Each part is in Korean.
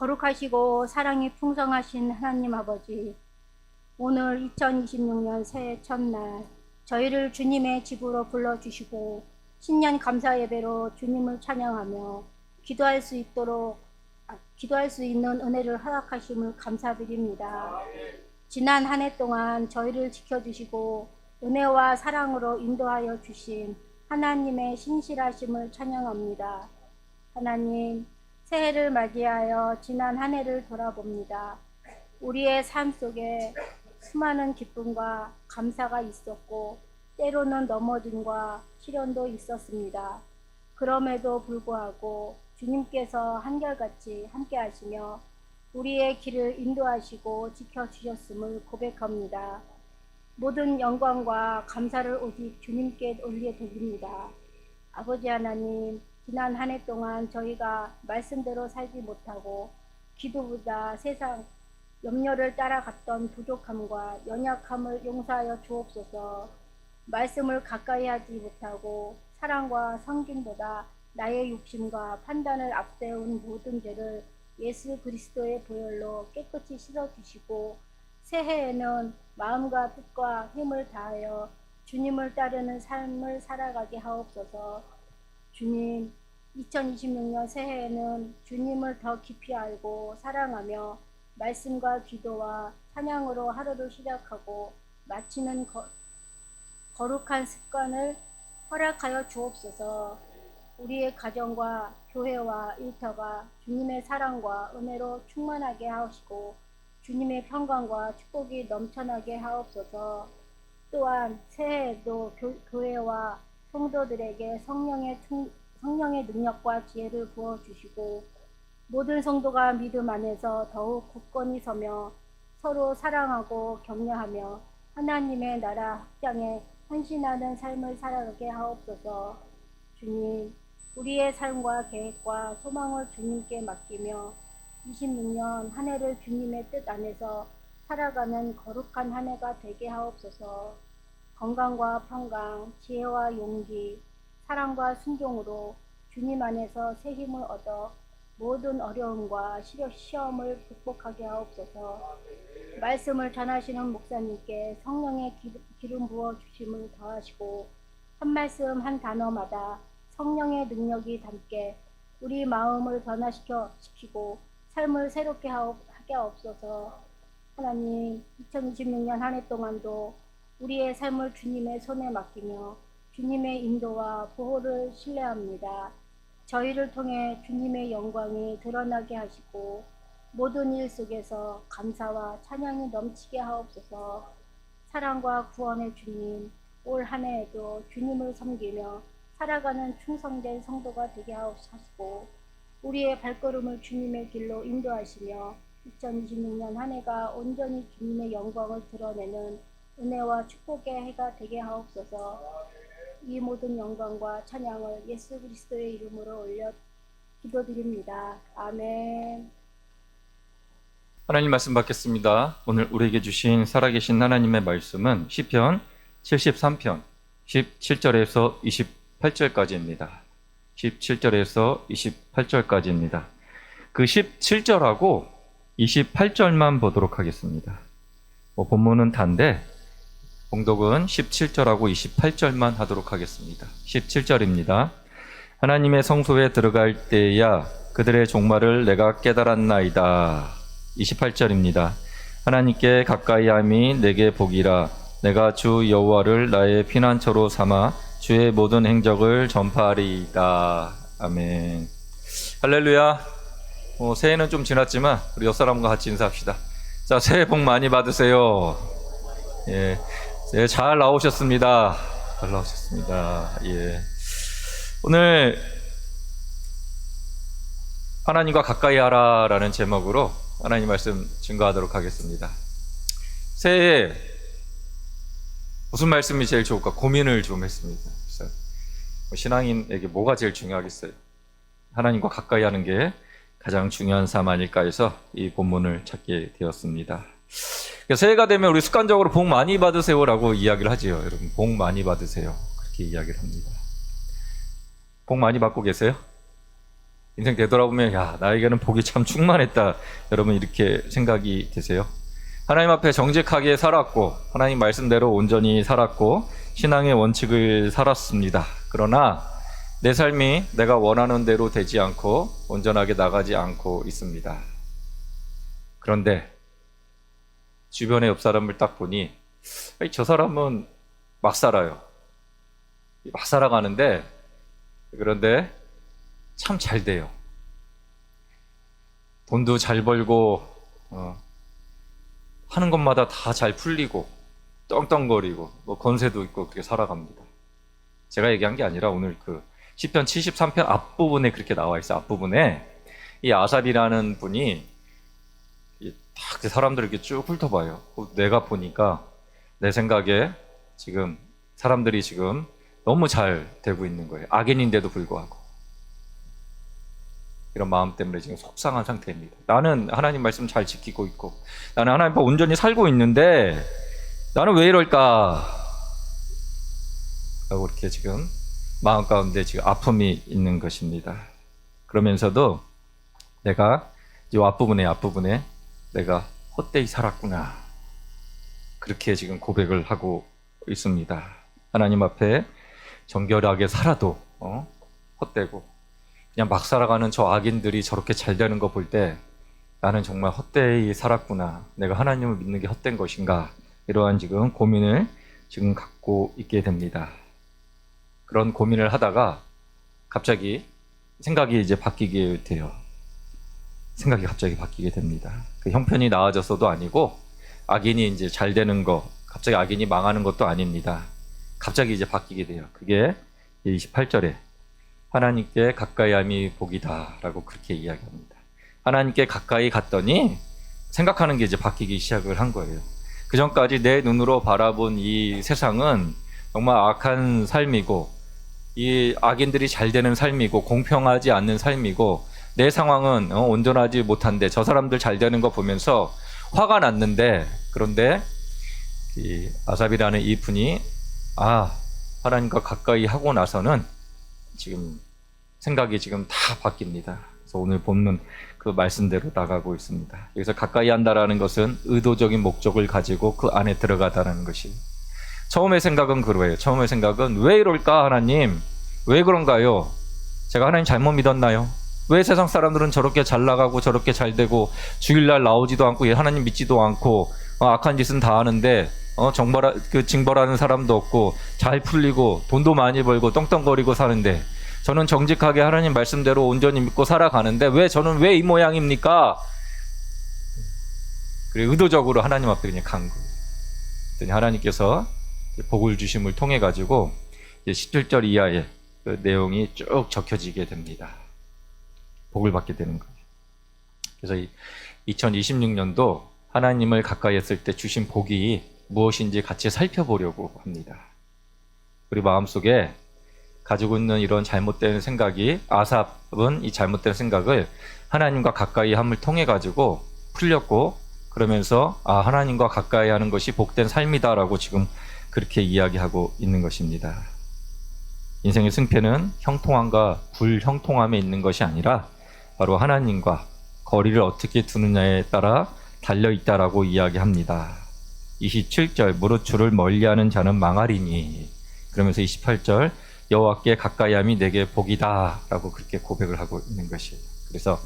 거룩하시고 사랑이 풍성하신 하나님 아버지, 오늘 2026년 새해 첫날 저희를 주님의 집으로 불러주시고 신년 감사 예배로 주님을 찬양하며 기도할 수 있는 은혜를 허락하심을 감사드립니다. 지난 한 해 동안 저희를 지켜주시고 은혜와 사랑으로 인도하여 주신 하나님의 신실하심을 찬양합니다. 하나님, 새해를 맞이하여 지난 한 해를 돌아봅니다. 우리의 삶 속에 수많은 기쁨과 감사가 있었고 때로는 넘어짐과 시련도 있었습니다. 그럼에도 불구하고 주님께서 한결같이 함께 하시며 우리의 길을 인도하시고 지켜주셨음을 고백합니다. 모든 영광과 감사를 오직 주님께 올려드립니다. 아버지 하나님, 지난 한 해 동안 저희가 말씀대로 살지 못하고 기도보다 세상 염려를 따라갔던 부족함과 연약함을 용서하여 주옵소서. 말씀을 가까이 하지 못하고 사랑과 성김보다 나의 욕심과 판단을 앞세운 모든 죄를 예수 그리스도의 보혈로 깨끗이 씻어주시고 새해에는 마음과 뜻과 힘을 다하여 주님을 따르는 삶을 살아가게 하옵소서. 주님, 2026년 새해에는 주님을 더 깊이 알고 사랑하며 말씀과 기도와 찬양으로 하루를 시작하고 마치는 거룩한 습관을 허락하여 주옵소서. 우리의 가정과 교회와 일터가 주님의 사랑과 은혜로 충만하게 하시고 주님의 평강과 축복이 넘쳐나게 하옵소서. 또한 새해에도 교회와 성도들에게 성령의 능력과 지혜를 부어주시고 모든 성도가 믿음 안에서 더욱 굳건히 서며 서로 사랑하고 격려하며 하나님의 나라 확장에 헌신하는 삶을 살아가게 하옵소서. 주님, 우리의 삶과 계획과 소망을 주님께 맡기며 26년 한 해를 주님의 뜻 안에서 살아가는 거룩한 한 해가 되게 하옵소서. 건강과 평강, 지혜와 용기, 사랑과 순종으로 주님 안에서 새 힘을 얻어 모든 어려움과 시험을 극복하게 하옵소서. 말씀을 전하시는 목사님께 성령의 기름 부어 주심을 더하시고 한 말씀 한 단어마다 성령의 능력이 담게 우리 마음을 변화시키고 삶을 새롭게 하게 하옵소서. 하나님, 2026년 한 해 동안도 우리의 삶을 주님의 손에 맡기며 주님의 인도와 보호를 신뢰합니다. 저희를 통해 주님의 영광이 드러나게 하시고 모든 일 속에서 감사와 찬양이 넘치게 하옵소서. 사랑과 구원의 주님, 올 한 해에도 주님을 섬기며 살아가는 충성된 성도가 되게 하옵시고 우리의 발걸음을 주님의 길로 인도하시며 2026년 한 해가 온전히 주님의 영광을 드러내는 은혜와 축복의 해가 되게 하옵소서. 이 모든 영광과 찬양을 예수 그리스도의 이름으로 올려 기도드립니다. 아멘. 하나님 말씀 받겠습니다. 오늘 우리에게 주신 살아계신 하나님의 말씀은 시편 73편 17절에서 28절까지입니다. 17절에서 28절까지입니다. 그 17절하고 28절만 보도록 하겠습니다. 본문은 단데 봉독은 17절하고 28절만 하도록 하겠습니다. 17절입니다. 하나님의 성소에 들어갈 때야 그들의 종말을 내가 깨달았나이다. 28절입니다. 하나님께 가까이함이 내게 복이라. 내가 주 여호와를 나의 피난처로 삼아 주의 모든 행적을 전파하리이다. 아멘. 할렐루야. 새해는 좀 지났지만 우리 옆 사람과 같이 인사합시다. 자, 새해 복 많이 받으세요. 예, 네, 잘 나오셨습니다. 잘 나오셨습니다. 예. 오늘 하나님과 가까이 하라라는 제목으로 하나님 말씀 증거하도록 하겠습니다. 새해에 무슨 말씀이 제일 좋을까 고민을 좀 했습니다. 신앙인에게 뭐가 제일 중요하겠어요? 하나님과 가까이 하는 게 가장 중요한 삶 아닐까 해서 이 본문을 찾게 되었습니다. 새해가 되면 우리 습관적으로 복 많이 받으세요라고 이야기를 하지요. 여러분, 복 많이 받으세요. 그렇게 이야기를 합니다. 복 많이 받고 계세요? 인생 되돌아보면 야, 나에게는 복이 참 충만했다. 여러분 이렇게 생각이 되세요? 하나님 앞에 정직하게 살았고 하나님 말씀대로 온전히 살았고 신앙의 원칙을 살았습니다. 그러나 내 삶이 내가 원하는 대로 되지 않고 온전하게 나가지 않고 있습니다. 그런데 주변의 옆 사람을 딱 보니 저 사람은 막 살아요. 막 살아가는데 그런데 참 잘 돼요. 돈도 잘 벌고 하는 것마다 다 잘 풀리고 떵떵거리고 뭐 권세도 있고 그렇게 살아갑니다. 제가 얘기한 게 아니라 오늘 그 시편 73편 앞부분에 그렇게 나와 있어요. 앞부분에 이 아삽이라는 분이 딱 사람들을 이렇게 쭉 훑어봐요. 내가 보니까 내 생각에 지금 사람들이 지금 너무 잘 되고 있는 거예요. 악인인데도 불구하고. 이런 마음 때문에 지금 속상한 상태입니다. 나는 하나님 말씀 잘 지키고 있고 나는 하나님 앞에 온전히 살고 있는데 나는 왜 이럴까? 라고 이렇게 지금 마음 가운데 지금 아픔이 있는 것입니다. 그러면서도 내가 이 앞부분에 내가 헛되이 살았구나. 그렇게 지금 고백을 하고 있습니다. 하나님 앞에 정결하게 살아도 헛되고 그냥 막 살아가는 저 악인들이 저렇게 잘 되는 거 볼 때 나는 정말 헛되이 살았구나. 내가 하나님을 믿는 게 헛된 것인가. 이러한 지금 고민을 지금 갖고 있게 됩니다. 그런 고민을 하다가 갑자기 생각이 이제 바뀌게 돼요. 생각이 갑자기 바뀌게 됩니다. 그 형편이 나아져서도 아니고 악인이 이제 잘 되는 거, 갑자기 악인이 망하는 것도 아닙니다. 갑자기 이제 바뀌게 돼요. 그게 28절에 하나님께 가까이함이 복이다 라고 그렇게 이야기합니다. 하나님께 가까이 갔더니 생각하는 게 이제 바뀌기 시작을 한 거예요. 그 전까지 내 눈으로 바라본 이 세상은 정말 악한 삶이고 이 악인들이 잘 되는 삶이고 공평하지 않는 삶이고 내 상황은 온전하지 못한데 저 사람들 잘 되는 거 보면서 화가 났는데 그런데 이 아삽이라는 이 분이 하나님과 가까이 하고 나서는 지금 생각이 지금 다 바뀝니다. 그래서 오늘 본문 그 말씀대로 나가고 있습니다. 여기서 가까이 한다라는 것은 의도적인 목적을 가지고 그 안에 들어가다라는 것이 처음의 생각은 그거예요. 처음의 생각은 왜 이럴까 하나님? 왜 그런가요? 제가 하나님 잘못 믿었나요? 왜 세상 사람들은 저렇게 잘 나가고 저렇게 잘 되고 주일날 나오지도 않고 하나님 믿지도 않고 악한 짓은 다 하는데 징벌하는 사람도 없고 잘 풀리고 돈도 많이 벌고 떵떵거리고 사는데 저는 정직하게 하나님 말씀대로 온전히 믿고 살아가는데 왜 저는 왜 이 모양입니까? 그래 의도적으로 하나님 앞에 그냥 간 거예요. 그랬더니 하나님께서 복을 주심을 통해 가지고 17절 이하의 그 내용이 쭉 적혀지게 됩니다. 복을 받게 되는 거예요. 그래서 2026년도 하나님을 가까이 했을 때 주신 복이 무엇인지 같이 살펴보려고 합니다. 우리 마음속에 가지고 있는 이런 잘못된 생각이 아삽은 이 잘못된 생각을 하나님과 가까이 함을 통해 가지고 풀렸고 그러면서 하나님과 가까이 하는 것이 복된 삶이다라고 지금 그렇게 이야기하고 있는 것입니다. 인생의 승패는 형통함과 불형통함에 있는 것이 아니라 바로 하나님과 거리를 어떻게 두느냐에 따라 달려있다라고 이야기합니다. 27절 무릇 주를 멀리하는 자는 망하리니 그러면서 28절 여호와께 가까이함이 내게 복이다 라고 그렇게 고백을 하고 있는 것이에요. 그래서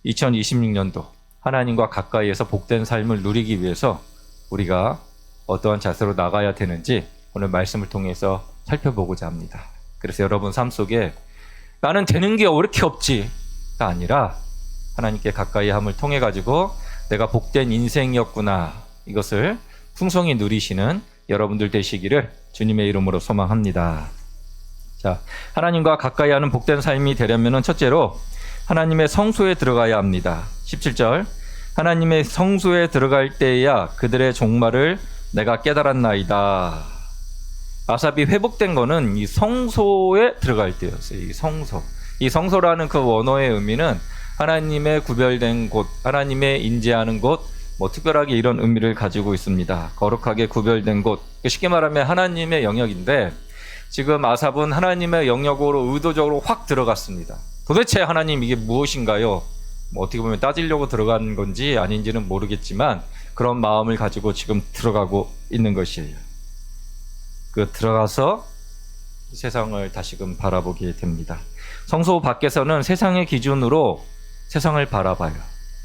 2026년도 하나님과 가까이에서 복된 삶을 누리기 위해서 우리가 어떠한 자세로 나가야 되는지 오늘 말씀을 통해서 살펴보고자 합니다. 그래서 여러분 삶 속에 나는 되는 게 왜 이렇게 없지가 아니라 하나님께 가까이 함을 통해 가지고 내가 복된 인생이었구나 이것을 풍성히 누리시는 여러분들 되시기를 주님의 이름으로 소망합니다. 자, 하나님과 가까이 하는 복된 삶이 되려면 첫째로 하나님의 성소에 들어가야 합니다. 17절 하나님의 성소에 들어갈 때에야 그들의 종말을 내가 깨달았나이다. 아삽이 회복된 거는 이 성소에 들어갈 때였어요. 이 성소라는 그 원어의 의미는 하나님의 구별된 곳, 하나님의 인재하는 곳, 특별하게 이런 의미를 가지고 있습니다. 거룩하게 구별된 곳, 쉽게 말하면 하나님의 영역인데 지금 아삽은 하나님의 영역으로 의도적으로 확 들어갔습니다. 도대체 하나님 이게 무엇인가요? 뭐 어떻게 보면 따지려고 들어간 건지 아닌지는 모르겠지만 그런 마음을 가지고 지금 들어가고 있는 것이에요. 그 들어가서 세상을 다시금 바라보게 됩니다. 성소 밖에서는 세상의 기준으로 세상을 바라봐요.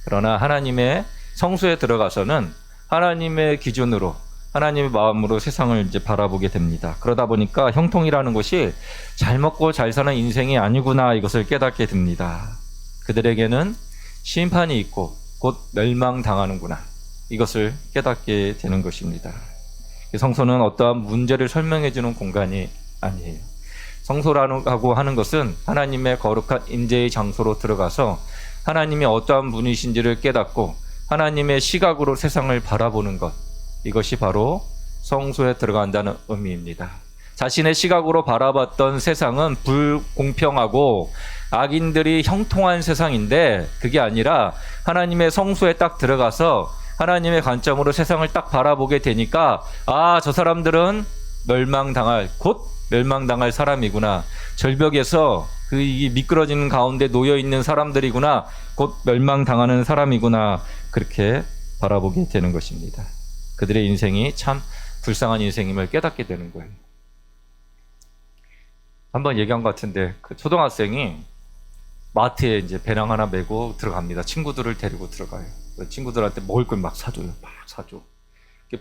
그러나 하나님의 성소에 들어가서는 하나님의 기준으로 하나님의 마음으로 세상을 이제 바라보게 됩니다. 그러다 보니까 형통이라는 것이 잘 먹고 잘 사는 인생이 아니구나 이것을 깨닫게 됩니다. 그들에게는 심판이 있고 곧 멸망당하는구나 이것을 깨닫게 되는 것입니다. 성소는 어떠한 문제를 설명해 주는 공간이 아니에요. 성소라고 하는 것은 하나님의 거룩한 임재의 장소로 들어가서 하나님이 어떠한 분이신지를 깨닫고 하나님의 시각으로 세상을 바라보는 것, 이것이 바로 성소에 들어간다는 의미입니다. 자신의 시각으로 바라봤던 세상은 불공평하고 악인들이 형통한 세상인데 그게 아니라 하나님의 성소에 딱 들어가서 하나님의 관점으로 세상을 딱 바라보게 되니까 저 사람들은 곧 멸망당할 사람이구나. 절벽에서 이 미끄러지는 가운데 놓여 있는 사람들이구나. 곧 멸망당하는 사람이구나. 그렇게 바라보게 되는 것입니다. 그들의 인생이 참 불쌍한 인생임을 깨닫게 되는 거예요. 한번 얘기한 것 같은데 그 초등학생이 마트에 이제 배낭 하나 메고 들어갑니다. 친구들을 데리고 들어가요. 친구들한테 먹을 걸 막 사줘요. 막 사줘.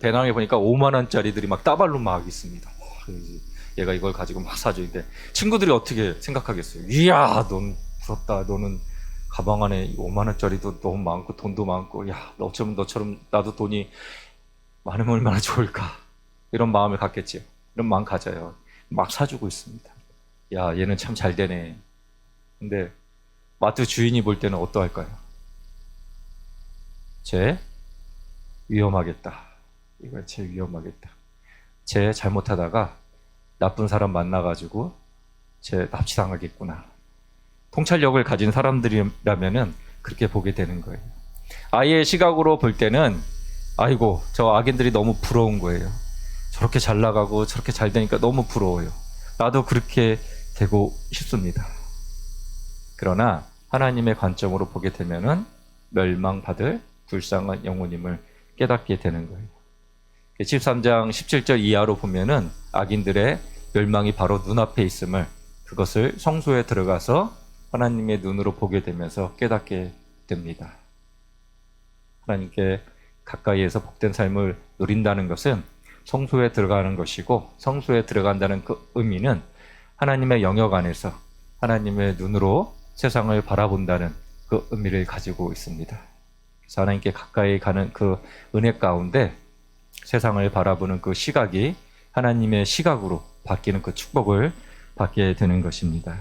배낭에 보니까 5만 원짜리들이 막 따발로 막 있습니다. 얘가 이걸 가지고 막 사주는데 친구들이 어떻게 생각하겠어요? 이야, 넌 부럽다. 너는 가방 안에 5만 원짜리도 너무 많고 돈도 많고, 야, 너처럼 나도 돈이 많으면 얼마나 좋을까? 이런 마음을 갖겠지요. 이런 마음 가져요. 막 사주고 있습니다. 야, 얘는 참 잘 되네. 근데 마트 주인이 볼 때는 어떠할까요? 쟤 위험하겠다. 이거 쟤 위험하겠다. 쟤 잘못하다가 나쁜 사람 만나가지고 쟤 납치당하겠구나. 통찰력을 가진 사람들이라면은 그렇게 보게 되는 거예요. 아이의 시각으로 볼 때는 아이고 저 악인들이 너무 부러운 거예요. 저렇게 잘 나가고 저렇게 잘 되니까 너무 부러워요. 나도 그렇게 되고 싶습니다. 그러나 하나님의 관점으로 보게 되면은 멸망받을 불쌍한 영혼임을 깨닫게 되는 거예요. 13장 17절 이하로 보면은 악인들의 멸망이 바로 눈앞에 있음을 그것을 성소에 들어가서 하나님의 눈으로 보게 되면서 깨닫게 됩니다. 하나님께 가까이에서 복된 삶을 누린다는 것은 성소에 들어가는 것이고 성소에 들어간다는 그 의미는 하나님의 영역 안에서 하나님의 눈으로 세상을 바라본다는 그 의미를 가지고 있습니다. 그래서 하나님께 가까이 가는 그 은혜 가운데 세상을 바라보는 그 시각이 하나님의 시각으로 바뀌는 그 축복을 받게 되는 것입니다.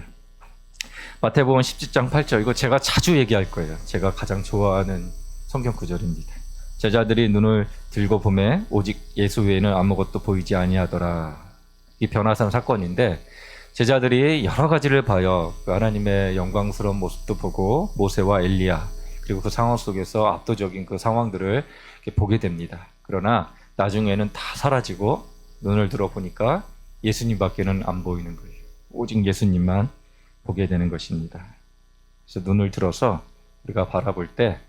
마태복음 17장 8절 이거 제가 자주 얘기할 거예요. 제가 가장 좋아하는 성경 구절입니다. 제자들이 눈을 들고 보매 오직 예수 외에는 아무것도 보이지 아니하더라. 이 변화산 사건인데 제자들이 여러 가지를 봐요. 그 하나님의 영광스러운 모습도 보고 모세와 엘리야 그리고 그 상황 속에서 압도적인 그 상황들을 이렇게 보게 됩니다. 그러나 나중에는 다 사라지고 눈을 들어보니까 예수님밖에는 안 보이는 거예요. 오직 예수님만 보게 되는 것입니다. 그래서 눈을 들어서 우리가 바라볼 때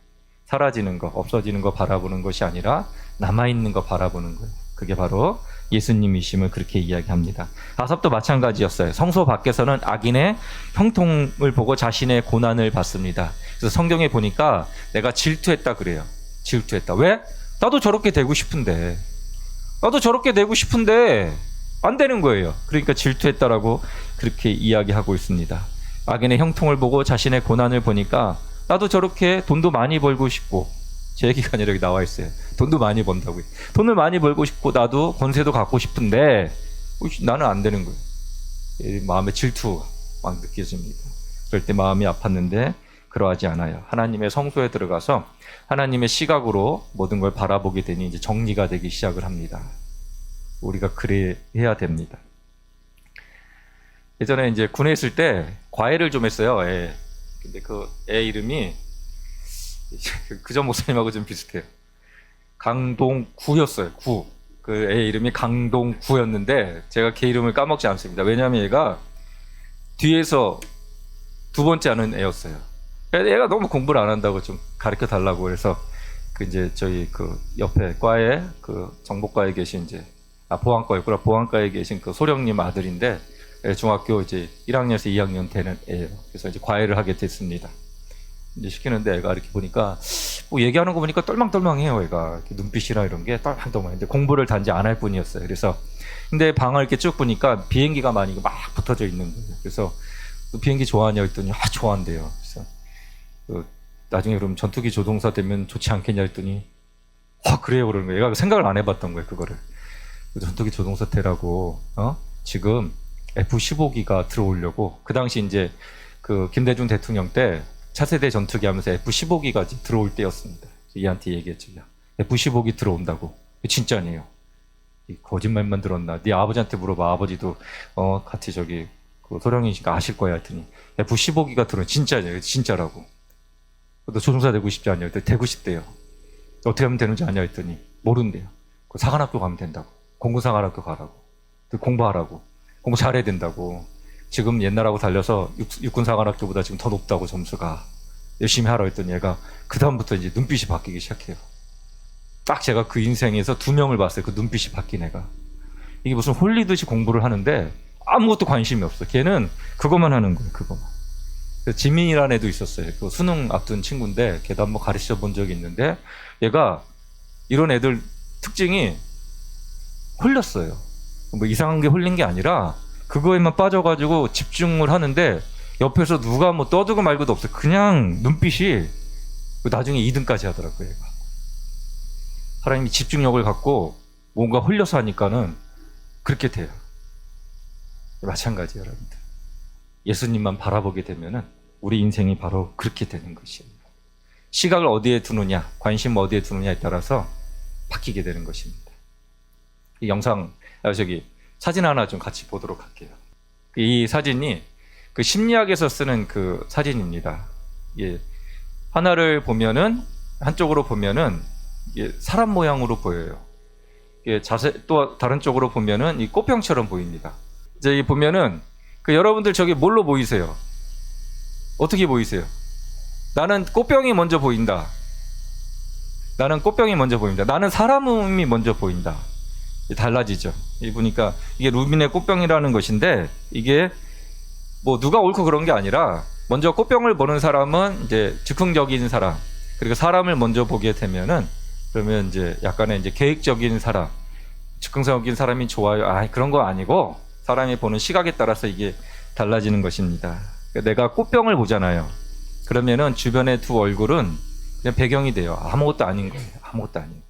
사라지는 거, 없어지는 거 바라보는 것이 아니라 남아있는 거 바라보는 거예요. 그게 바로 예수님이심을 그렇게 이야기합니다. 아삽도 마찬가지였어요. 성소 밖에서는 악인의 형통을 보고 자신의 고난을 받습니다. 그래서 성경에 보니까 내가 질투했다 그래요. 질투했다. 왜? 나도 저렇게 되고 싶은데 안 되는 거예요. 그러니까 질투했다라고 그렇게 이야기하고 있습니다. 악인의 형통을 보고 자신의 고난을 보니까 나도 저렇게 돈도 많이 벌고 싶고 제 얘기가 아니라 여기 나와 있어요. 돈도 많이 번다고요. 돈을 많이 벌고 싶고 나도 권세도 갖고 싶은데 나는 안 되는 거예요. 마음에 질투가 막 느껴집니다. 그럴 때 마음이 아팠는데 그러하지 않아요. 하나님의 성소에 들어가서 하나님의 시각으로 모든 걸 바라보게 되니 이제 정리가 되기 시작을 합니다. 우리가 그래야 됩니다. 예전에 이제 군에 있을 때 과외를 좀 했어요. 애. 근데 그 애 이름이 그전 목사님하고 좀 비슷해요. 강동구였어요. 구. 그 애 이름이 강동구였는데 제가 걔 이름을 까먹지 않습니다. 왜냐하면 얘가 뒤에서 두 번째 하는 애였어요. 애가 너무 공부를 안 한다고 좀 가르쳐 달라고 그래서 그 이제 저희 그 옆에 과에 그 정보과에 계신 이제 보안과였구나. 보안과에 계신 그 소령님 아들인데 중학교 이제 1학년에서 2학년 되는 애예요. 그래서 이제 과외를 하게 됐습니다. 이제 시키는데 애가 이렇게 보니까 뭐 얘기하는 거 보니까 똘망똘망해요. 애가 이렇게 눈빛이나 이런 게 똘망똘망한데 공부를 단지 안 할 뿐이었어요. 그래서 근데 방을 이렇게 쭉 보니까 비행기가 많이 막 붙어져 있는 거예요. 그래서 또 비행기 좋아하냐 했더니 좋아한대요. 그래서 나중에 그럼 전투기 조종사 되면 좋지 않겠냐 했더니 그래요 그러는 거예요. 얘가 생각을 안 해봤던 거예요. 그거를 전투기 조종사 되라고 지금 F-15기가 들어오려고 그 당시 이제 그 김대중 대통령 때 차세대 전투기 하면서 F-15기가 들어올 때였습니다. 얘한테 얘기했죠. 야, F-15기 들어온다고. 진짜네요. 거짓말만 들었나? 네 아버지한테 물어봐. 아버지도 같이 저기 그 소령이니까 아실 거야 했더니 F-15기가 들어온 진짜냐? 진짜라고. 너 조종사 되고 싶지 않냐? 했더니 되고 싶대요. 어떻게 하면 되는지 아냐 했더니 모른대요. 그 사관학교 가면 된다고. 공군사관학교 가라고. 공부하라고. 공부 잘해야 된다고. 지금 옛날하고 달려서 육군사관학교보다 지금 더 높다고 점수가. 열심히 하라 했더니 얘가 그 다음부터 이제 눈빛이 바뀌기 시작해요. 딱 제가 그 인생에서 2명을 봤어요. 그 눈빛이 바뀐 애가. 이게 무슨 홀리듯이 공부를 하는데 아무것도 관심이 없어. 걔는 그것만 하는 거예요. 그것만. 지민이라는 애도 있었어요. 그 수능 앞둔 친구인데 걔도 한번 가르쳐 본 적이 있는데 얘가 이런 애들 특징이 홀렸어요. 뭐 이상한 게 홀린 게 아니라 그거에만 빠져가지고 집중을 하는데 옆에서 누가 뭐 떠들고 말고도 없어요. 그냥 눈빛이 나중에 2등까지 하더라고요. 얘가. 사람이 집중력을 갖고 뭔가 홀려서 하니까는 그렇게 돼요. 마찬가지예요, 여러분들. 예수님만 바라보게 되면은 우리 인생이 바로 그렇게 되는 것이에요. 시각을 어디에 두느냐, 관심을 어디에 두느냐에 따라서 바뀌게 되는 것입니다. 이 영상, 사진 하나 좀 같이 보도록 할게요. 이 사진이 그 심리학에서 쓰는 그 사진입니다. 예, 하나를 보면은, 한쪽으로 보면은 사람 모양으로 보여요. 또 다른 쪽으로 보면은 이 꽃병처럼 보입니다. 이제 이 보면은 여러분들 저기 뭘로 보이세요? 어떻게 보이세요? 나는 꽃병이 먼저 보인다. 나는 꽃병이 먼저 보인다. 나는 사람이 먼저 보인다. 달라지죠. 이 보니까 이게 루빈의 꽃병이라는 것인데 이게 뭐 누가 옳고 그런 게 아니라 먼저 꽃병을 보는 사람은 이제 즉흥적인 사람, 그리고 사람을 먼저 보게 되면은 그러면 이제 약간의 이제 계획적인 사람, 즉흥적인 사람이 좋아요. 그런 거 아니고 사람이 보는 시각에 따라서 이게 달라지는 것입니다. 내가 꽃병을 보잖아요. 그러면은 주변의 두 얼굴은 그냥 배경이 돼요. 아무것도 아닌 거예요. 아무것도 아니에요.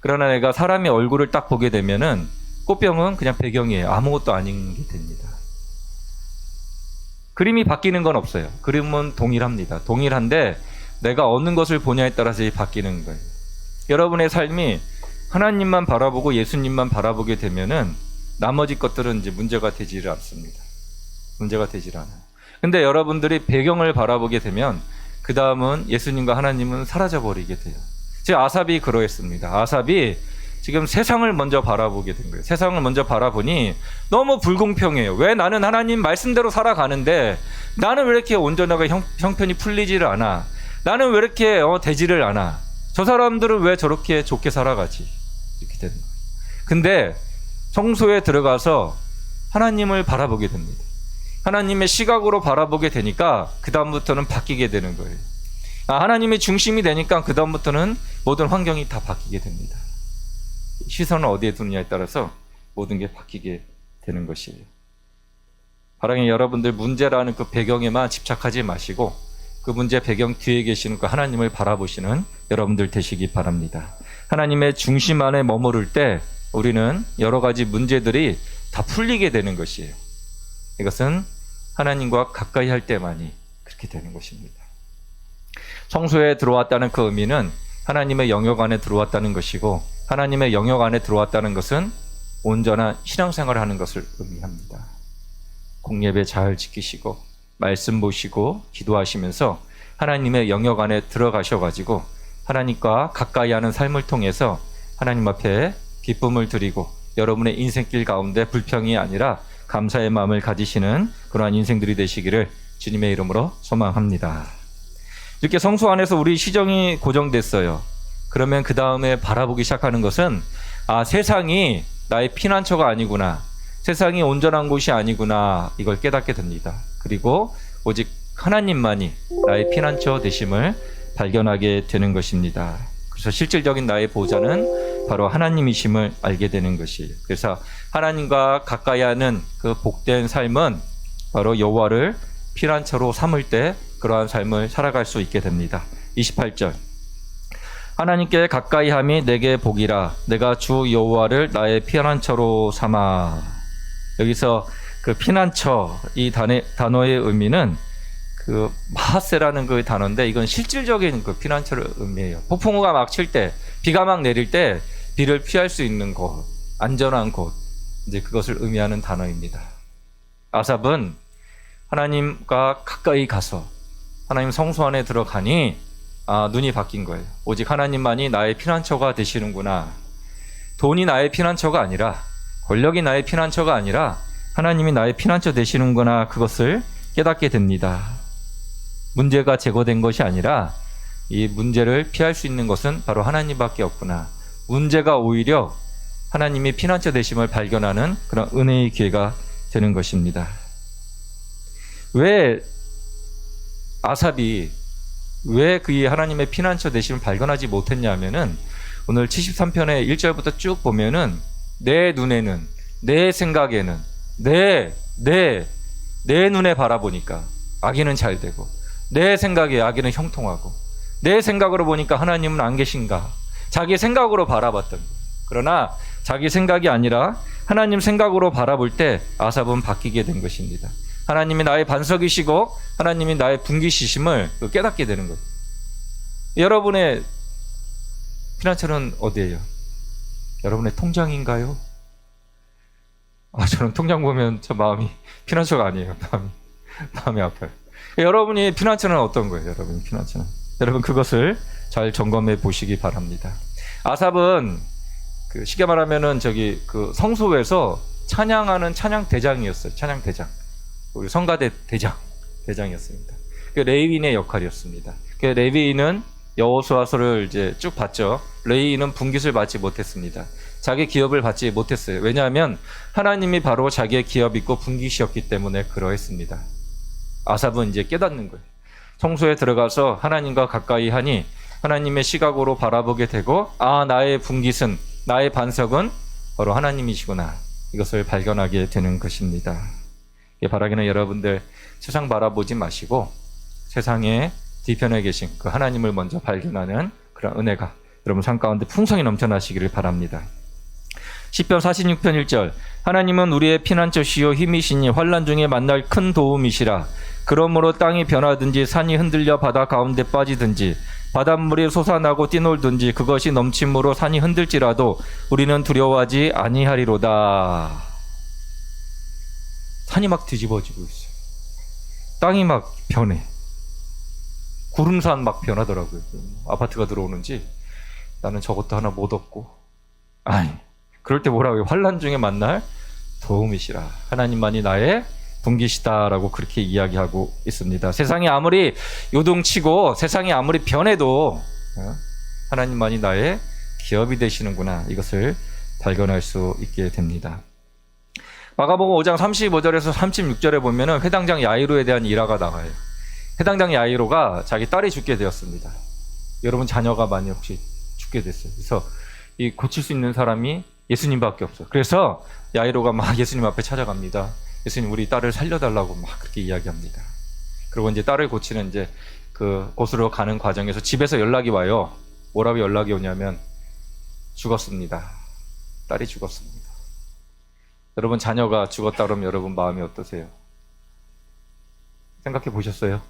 그러나 내가 사람의 얼굴을 딱 보게 되면은 꽃병은 그냥 배경이에요. 아무것도 아닌 게 됩니다. 그림이 바뀌는 건 없어요. 그림은 동일합니다. 동일한데 내가 어느 것을 보냐에 따라서 바뀌는 거예요. 여러분의 삶이 하나님만 바라보고 예수님만 바라보게 되면은 나머지 것들은 이제 문제가 되지를 않습니다. 문제가 되질 않아요. 근데 여러분들이 배경을 바라보게 되면 그 다음은 예수님과 하나님은 사라져 버리게 돼요. 지금 아삽이 그러했습니다. 아삽이 지금 세상을 먼저 바라보게 된 거예요. 세상을 먼저 바라보니 너무 불공평해요. 왜 나는 하나님 말씀대로 살아가는데 나는 왜 이렇게 온전하게 형편이 풀리지를 않아? 나는 왜 이렇게 되지를 않아? 저 사람들은 왜 저렇게 좋게 살아가지? 이렇게 되는 거예요. 근데 성소에 들어가서 하나님을 바라보게 됩니다. 하나님의 시각으로 바라보게 되니까 그 다음부터는 바뀌게 되는 거예요. 하나님의 중심이 되니까 그 다음부터는 모든 환경이 다 바뀌게 됩니다. 시선을 어디에 두느냐에 따라서 모든 게 바뀌게 되는 것이에요. 사랑하는 여러분들, 문제라는 그 배경에만 집착하지 마시고 그 문제 배경 뒤에 계시는 그 하나님을 바라보시는 여러분들 되시기 바랍니다. 하나님의 중심 안에 머무를 때 우리는 여러 가지 문제들이 다 풀리게 되는 것이에요. 이것은 하나님과 가까이 할 때만이 그렇게 되는 것입니다. 성소에 들어왔다는 그 의미는 하나님의 영역 안에 들어왔다는 것이고, 하나님의 영역 안에 들어왔다는 것은 온전한 신앙생활을 하는 것을 의미합니다. 공예배 잘 지키시고 말씀 보시고 기도하시면서 하나님의 영역 안에 들어가셔가지고 하나님과 가까이 하는 삶을 통해서 하나님 앞에 기쁨을 드리고 여러분의 인생길 가운데 불평이 아니라 감사의 마음을 가지시는 그러한 인생들이 되시기를 주님의 이름으로 소망합니다. 이렇게 성소 안에서 우리 시정이 고정됐어요. 그러면 그 다음에 바라보기 시작하는 것은 세상이 나의 피난처가 아니구나. 세상이 온전한 곳이 아니구나. 이걸 깨닫게 됩니다. 그리고 오직 하나님만이 나의 피난처 되심을 발견하게 되는 것입니다. 그래서 실질적인 나의 보호자는 바로 하나님이심을 알게 되는 것이에요. 그래서 하나님과 가까이 하는 그 복된 삶은 바로 여호와를 피난처로 삼을 때 그러한 삶을 살아갈 수 있게 됩니다. 28절. 하나님께 가까이 함이 내게 복이라. 내가 주 여호와를 나의 피난처로 삼아. 여기서 그 피난처 이 단어의 의미는 그 마하세라는 그 단어인데 이건 실질적인 그 피난처를 의미해요. 폭풍우가 막 칠 때, 비가 막 내릴 때 비를 피할 수 있는 곳, 안전한 곳, 이제 그것을 의미하는 단어입니다. 아삽은 하나님과 가까이 가서 하나님 성소 안에 들어가니 눈이 바뀐 거예요. 오직 하나님만이 나의 피난처가 되시는구나. 돈이 나의 피난처가 아니라, 권력이 나의 피난처가 아니라 하나님이 나의 피난처 되시는구나. 그것을 깨닫게 됩니다. 문제가 제거된 것이 아니라 이 문제를 피할 수 있는 것은 바로 하나님밖에 없구나. 문제가 오히려 하나님이 피난처 되심을 발견하는 그런 은혜의 기회가 되는 것입니다. 왜 아삽이 왜 그의 하나님의 피난처 되심을 발견하지 못했냐면은 오늘 73편의 1절부터 쭉 보면은 내 눈에는, 내 생각에는, 내 눈에 바라보니까 악인은 잘 되고, 내 생각에 악인은 형통하고, 내 생각으로 보니까 하나님은 안 계신가. 자기 생각으로 바라봤던 거예요. 그러나 자기 생각이 아니라 하나님 생각으로 바라볼 때 아삽은 바뀌게 된 것입니다. 하나님이 나의 반석이시고 하나님이 나의 분기시심을 깨닫게 되는 거예요. 여러분의 피난처는 어디예요? 여러분의 통장인가요? 저는 통장 보면 저 마음이 피난처가 아니에요. 마음이 아파요. 여러분이 피난처는 어떤 거예요? 여러분의 피난처는. 여러분 그것을 잘 점검해 보시기 바랍니다. 아삽은 쉽게 말하면은 그 성소에서 찬양하는 찬양 대장이었어요. 찬양 대장. 우리 성가대 대장이었습니다. 그 레위인의 역할이었습니다. 그 레위인은 여호수아서를 이제 쭉 봤죠. 레위인은 분깃을 받지 못했습니다. 자기 기업을 받지 못했어요. 왜냐하면 하나님이 바로 자기의 기업이고 분깃이었기 때문에 그러했습니다. 아삽은 이제 깨닫는 거예요. 성소에 들어가서 하나님과 가까이 하니 하나님의 시각으로 바라보게 되고 나의 분깃은, 나의 반석은 바로 하나님이시구나. 이것을 발견하게 되는 것입니다. 바라기는 여러분들 세상 바라보지 마시고 세상의 뒤편에 계신 그 하나님을 먼저 발견하는 그런 은혜가 여러분 삶 가운데 풍성히 넘쳐나시기를 바랍니다. 시편 46편 1절. 하나님은 우리의 피난처시요 힘이시니 환난 중에 만날 큰 도움이시라. 그러므로 땅이 변하든지 산이 흔들려 바다 가운데 빠지든지 바닷물이 솟아나고 뛰놀든지 그것이 넘침으로 산이 흔들지라도 우리는 두려워하지 아니하리로다. 산이 막 뒤집어지고 있어요. 땅이 막 변해. 구름산 막 변하더라고요. 아파트가 들어오는지 나는 저것도 하나 못 얻고. 그럴 때 뭐라고요? 환난 중에 만날 도움이시라. 하나님만이 나의 분깃이다라고 그렇게 이야기하고 있습니다. 세상이 아무리 요동치고 세상이 아무리 변해도 하나님만이 나의 기업이 되시는구나. 이것을 발견할 수 있게 됩니다. 마가복음 5장 35절에서 36절에 보면은 회당장 야이로에 대한 일화가 나와요. 회당장 야이로가 자기 딸이 죽게 되었습니다. 여러분 자녀가 많이 혹시 죽게 됐어요. 그래서 이 고칠 수 있는 사람이 예수님밖에 없어요. 그래서 야이로가 막 예수님 앞에 찾아갑니다. 예수님 우리 딸을 살려달라고 막 그렇게 이야기합니다. 그리고 이제 딸을 고치는 이제 그 곳으로 가는 과정에서 집에서 연락이 와요. 뭐라고 연락이 오냐면 죽었습니다. 딸이 죽었습니다. 여러분 자녀가 죽었다 그러면 여러분 마음이 어떠세요? 생각해 보셨어요?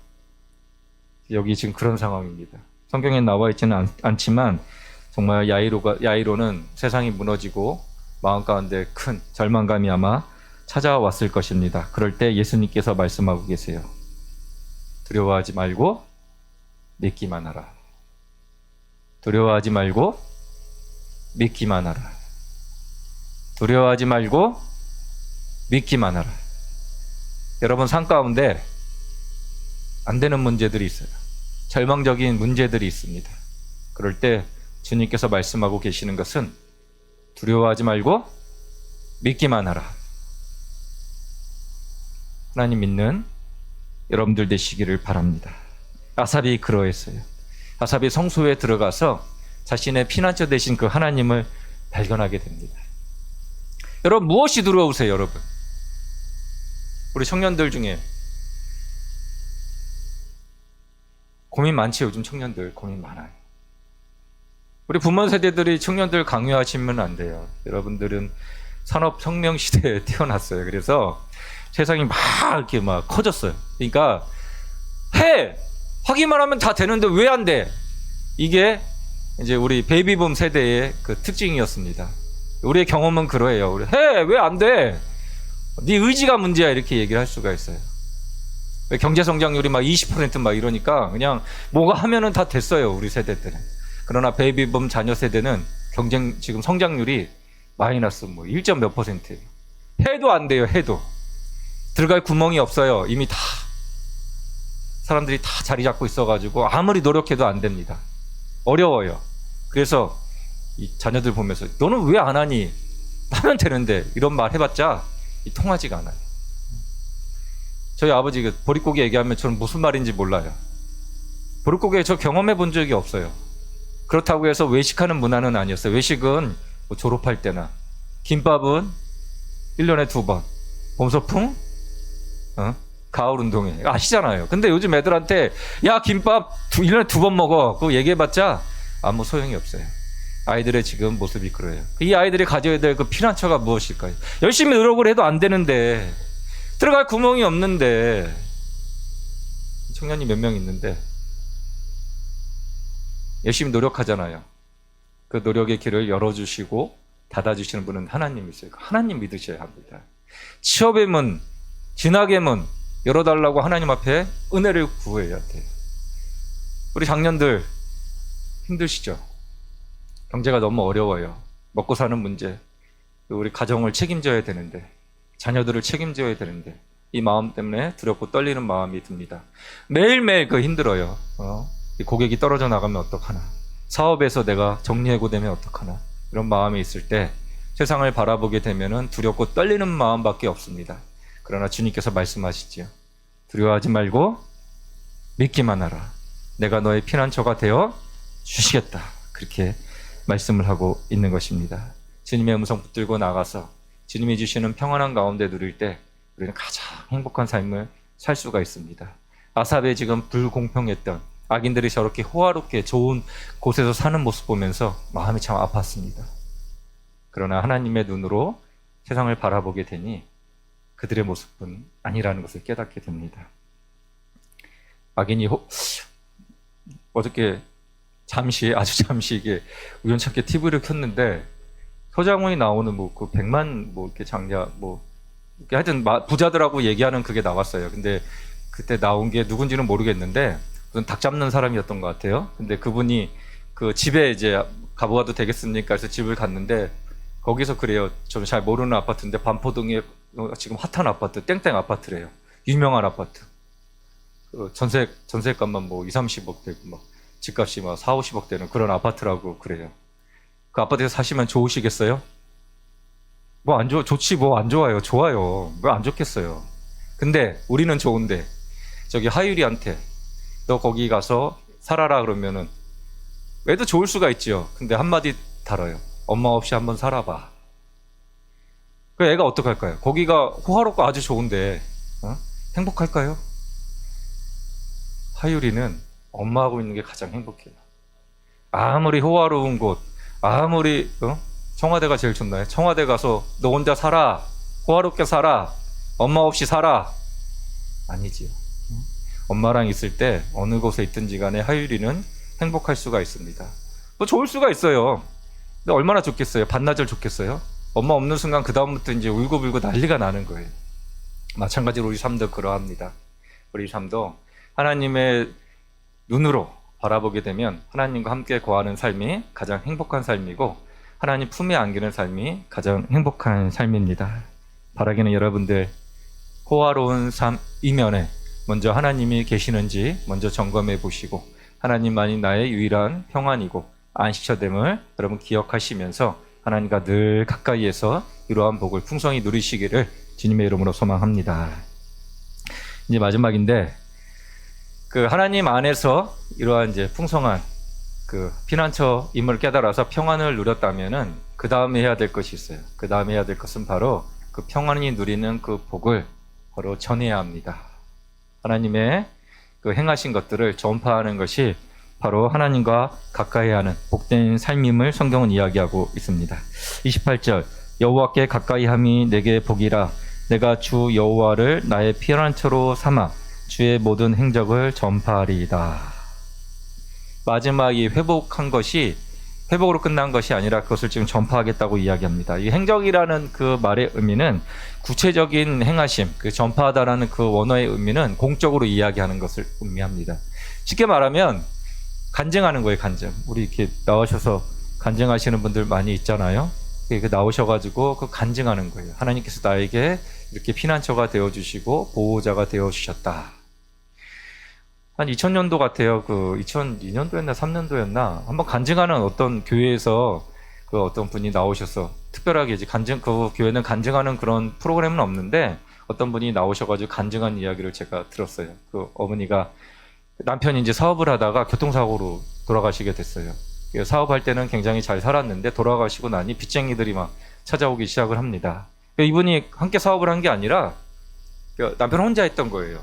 여기 지금 그런 상황입니다. 성경에 나와 있지는 않지만 정말 야이로는 세상이 무너지고 마음 가운데 큰 절망감이 아마 찾아왔을 것입니다. 그럴 때 예수님께서 말씀하고 계세요. 두려워하지 말고 믿기만 하라. 두려워하지 말고 믿기만 하라. 두려워하지 말고 믿기만 하라. 여러분 삶 가운데 안 되는 문제들이 있어요. 절망적인 문제들이 있습니다. 그럴 때 주님께서 말씀하고 계시는 것은 두려워하지 말고 믿기만 하라. 하나님 믿는 여러분들 되시기를 바랍니다. 아삽이 그러했어요. 아삽이 성소에 들어가서 자신의 피난처 되신 그 하나님을 발견하게 됩니다. 여러분, 무엇이 두려우세요, 여러분? 우리 청년들 중에 고민 많지? 요즘 청년들 고민 많아요. 우리 부모 세대들이 청년들 강요하시면 안 돼요. 여러분들은 산업혁명 시대에 태어났어요. 그래서 세상이 막 이렇게 막 커졌어요. 그러니까 하기만 하면 다 되는데 왜 안 돼? 이게 이제 우리 베이비붐 세대의 그 특징이었습니다. 우리의 경험은 그러해요. 왜 안 돼? 네 의지가 문제야, 이렇게 얘기를 할 수가 있어요. 경제 성장률이 막 20%막 이러니까 그냥 뭐가 하면은 다 됐어요, 우리 세대 때는. 그러나 베이비붐 자녀 세대는 지금 성장률이 마이너스 뭐 1점 몇 %예요. 해도 안 돼요, 해도. 들어갈 구멍이 없어요. 이미 다 사람들이 다 자리 잡고 있어가지고 아무리 노력해도 안 됩니다. 어려워요. 그래서 이 자녀들 보면서 너는 왜 안 하니? 하면 되는데, 이런 말 해봤자 통하지가 않아요. 저희 아버지 그 보릿고개 얘기하면 저는 무슨 말인지 몰라요. 보릿고개 저 경험해 본 적이 없어요. 그렇다고 해서 외식하는 문화는 아니었어요. 외식은 뭐 졸업할 때나, 김밥은 1년에 2번, 봄소풍, 가을 운동회 아시잖아요. 근데 요즘 애들한테 야 김밥 1년에 2번 먹어, 그거 얘기해봤자 아무 소용이 없어요. 아이들의 지금 모습이 그래요. 이 아이들이 가져야 될 그 피난처가 무엇일까요? 열심히 노력을 해도 안 되는데, 들어갈 구멍이 없는데, 청년이 몇 명 있는데 열심히 노력하잖아요. 그 노력의 길을 열어주시고 닫아주시는 분은 하나님이세요. 하나님 믿으셔야 합니다. 취업의 문, 진학의 문 열어달라고 하나님 앞에 은혜를 구해야 돼요. 우리 장년들 힘드시죠? 경제가 너무 어려워요. 먹고 사는 문제, 우리 가정을 책임져야 되는데, 자녀들을 책임져야 되는데, 이 마음 때문에 두렵고 떨리는 마음이 듭니다. 매일매일 힘들어요. 이 고객이 떨어져 나가면 어떡하나, 사업에서 내가 정리해고되면 어떡하나, 이런 마음이 있을 때 세상을 바라보게 되면 두렵고 떨리는 마음밖에 없습니다. 그러나 주님께서 말씀하시지요. 두려워하지 말고 믿기만 하라. 내가 너의 피난처가 되어 주시겠다. 그렇게 말씀을 하고 있는 것입니다. 주님의 음성 붙들고 나가서 주님이 주시는 평안한 가운데 누릴 때 우리는 가장 행복한 삶을 살 수가 있습니다. 아삽의 지금 불공평했던 악인들이 저렇게 호화롭게 좋은 곳에서 사는 모습 보면서 마음이 참 아팠습니다. 그러나 하나님의 눈으로 세상을 바라보게 되니 그들의 모습은 아니라는 것을 깨닫게 됩니다. 악인이 어저께 아주 잠시 이게 우연찮게 TV를 켰는데 서장훈이 나오는 그 100만 이렇게 장자 이렇게 하여튼 부자들하고 얘기하는 그게 나왔어요. 근데 그때 나온 게 누군지는 모르겠는데 무슨 닭 잡는 사람이었던 것 같아요. 근데 그분이 그 집에 이제 가보아도 되겠습니까? 해서 집을 갔는데 거기서 그래요. 좀 잘 모르는 아파트인데 반포동에 지금 핫한 아파트, 땡땡 아파트래요. 유명한 아파트. 전세값만 2, 30억 되고 집값이 4, 50억 되는 그런 아파트라고 그래요. 그 아파트에서 사시면 좋으시겠어요? 좋지, 안 좋아요. 좋아요. 왜 안 좋겠어요. 근데 우리는 좋은데 저기 하율이한테 너 거기 가서 살아라 그러면은 왜도 좋을 수가 있지요. 근데 한마디 달아요. 엄마 없이 한번 살아봐. 그 애가 어떡할까요? 거기가 호화롭고 아주 좋은데 행복할까요? 하율이는 엄마하고 있는 게 가장 행복해요. 아무리 호화로운 곳, 아무리 청와대가 제일 좋나요? 청와대 가서 너 혼자 살아, 호화롭게 살아, 엄마 없이 살아. 아니지요. 엄마랑 있을 때 어느 곳에 있든지 간에 하율이는 행복할 수가 있습니다. 좋을 수가 있어요. 근데 얼마나 좋겠어요? 반나절 좋겠어요? 엄마 없는 순간 그 다음부터 이제 울고불고 난리가 나는 거예요. 마찬가지로 우리 삶도 그러합니다. 우리 삶도 하나님의 눈으로 바라보게 되면 하나님과 함께 거하는 삶이 가장 행복한 삶이고 하나님 품에 안기는 삶이 가장 행복한 삶입니다. 바라기는 여러분들 호화로운 삶 이면에 먼저 하나님이 계시는지 먼저 점검해 보시고 하나님만이 나의 유일한 평안이고 안식처됨을 여러분 기억하시면서 하나님과 늘 가까이에서 이러한 복을 풍성히 누리시기를 주님의 이름으로 소망합니다. 이제 마지막인데 그 하나님 안에서 이러한 이제 풍성한 그 피난처임을 깨달아서 평안을 누렸다면은 그 다음에 해야 될 것이 있어요. 그 다음에 해야 될 것은 바로 그 평안이 누리는 그 복을 바로 전해야 합니다. 하나님의 그 행하신 것들을 전파하는 것이 바로 하나님과 가까이 하는 복된 삶임을 성경은 이야기하고 있습니다. 28절 여호와께 가까이 함이 내게 복이라 내가 주 여호와를 나의 피난처로 삼아 주의 모든 행적을 전파하리이다. 마지막 이 회복한 것이 회복으로 끝난 것이 아니라 그것을 지금 전파하겠다고 이야기합니다. 이 행적이라는 그 말의 의미는 구체적인 행하심, 그 전파하다라는 그 원어의 의미는 공적으로 이야기하는 것을 의미합니다. 쉽게 말하면 간증하는 거예요, 간증. 우리 이렇게 나오셔서 간증하시는 분들 많이 있잖아요. 이렇게 나오셔가지고 그 간증하는 거예요. 하나님께서 나에게 이렇게 피난처가 되어주시고 보호자가 되어주셨다. 한 2000년도 같아요. 그 2002년도였나 3년도였나 한번 간증하는 어떤 교회에서 그 어떤 분이 나오셔서 특별하게 이제 그 교회는 간증하는 그런 프로그램은 없는데 어떤 분이 나오셔가지고 간증한 이야기를 제가 들었어요. 그 어머니가 남편이 이제 사업을 하다가 교통사고로 돌아가시게 됐어요. 사업할 때는 굉장히 잘 살았는데 돌아가시고 나니 빚쟁이들이 막 찾아오기 시작을 합니다. 이분이 함께 사업을 한 게 아니라 남편 혼자 했던 거예요.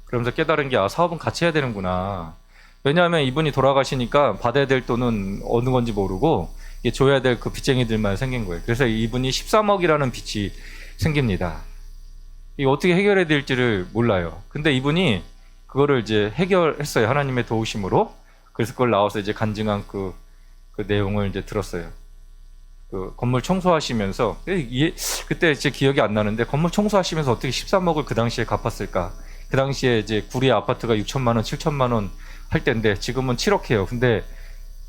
그러면서 깨달은 게 사업은 같이 해야 되는구나. 왜냐하면 이분이 돌아가시니까 받아야 될 돈은 어느 건지 모르고 줘야 될 그 빚쟁이들만 생긴 거예요. 그래서 이분이 13억이라는 빚이 생깁니다. 이거 어떻게 해결해야 될지를 몰라요. 근데 이분이 그거를 이제 해결했어요. 하나님의 도우심으로. 그래서 그걸 나와서 이제 간증한 그 내용을 이제 들었어요. 그 건물 청소하시면서 그때 제 기억이 안 나는데 건물 청소하시면서 어떻게 13억을 그 당시에 갚았을까? 그 당시에 이제 구리 아파트가 6천만 원, 7천만 원 할 때인데 지금은 7억 해요. 근데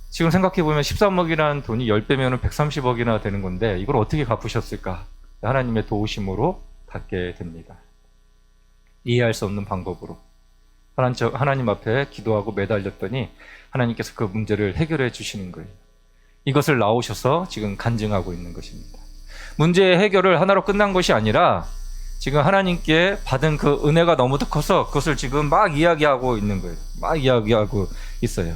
지금 생각해 보면 13억이라는 돈이 10배면 130억이나 되는 건데 이걸 어떻게 갚으셨을까? 하나님의 도우심으로 갚게 됩니다. 이해할 수 없는 방법으로. 하나님 앞에 기도하고 매달렸더니 하나님께서 그 문제를 해결해 주시는 거예요. 이것을 나오셔서 지금 간증하고 있는 것입니다. 문제의 해결을 하나로 끝난 것이 아니라 지금 하나님께 받은 그 은혜가 너무도 커서 그것을 지금 막 이야기하고 있는 거예요. 막 이야기하고 있어요.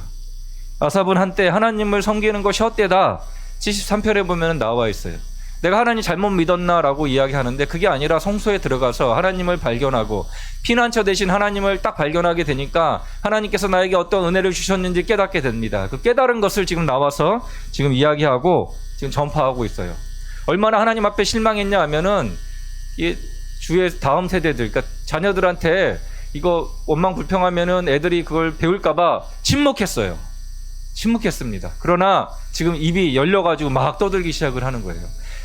아삽은 한때 하나님을 섬기는 것이 헛되다. 73편에 보면 나와 있어요. 내가 하나님 잘못 믿었나라고 이야기하는데 그게 아니라 성소에 들어가서 하나님을 발견하고 피난처 대신 하나님을 딱 발견하게 되니까 하나님께서 나에게 어떤 은혜를 주셨는지 깨닫게 됩니다. 그 깨달은 것을 지금 나와서 지금 이야기하고 지금 전파하고 있어요. 얼마나 하나님 앞에 실망했냐 하면은 이 주의 다음 세대들, 그러니까 자녀들한테 이거 원망 불평하면은 애들이 그걸 배울까봐 침묵했어요. 침묵했습니다. 그러나 지금 입이 열려가지고 막 떠들기 시작을 하는 거예요.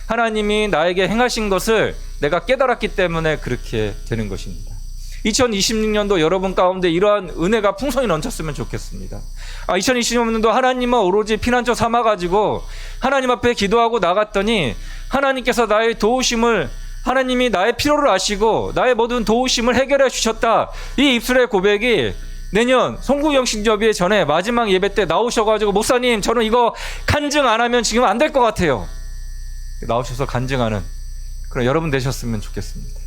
하나님이 나에게 행하신 것을 내가 깨달았기 때문에 그렇게 되는 것입니다. 2026년도 여러분 가운데 이러한 은혜가 풍성히 넘쳤으면 좋겠습니다. 2026년도 하나님은 오로지 피난처 삼아가지고 하나님 앞에 기도하고 나갔더니 하나님께서 나의 도우심을 하나님이 나의 필요를 아시고 나의 모든 도우심을 해결해 주셨다. 이 입술의 고백이 내년 송구영신접의 전에 마지막 예배 때 나오셔가지고 목사님 저는 이거 간증 안 하면 지금 안 될 것 같아요. 나오셔서 간증하는 그런 여러분 되셨으면 좋겠습니다.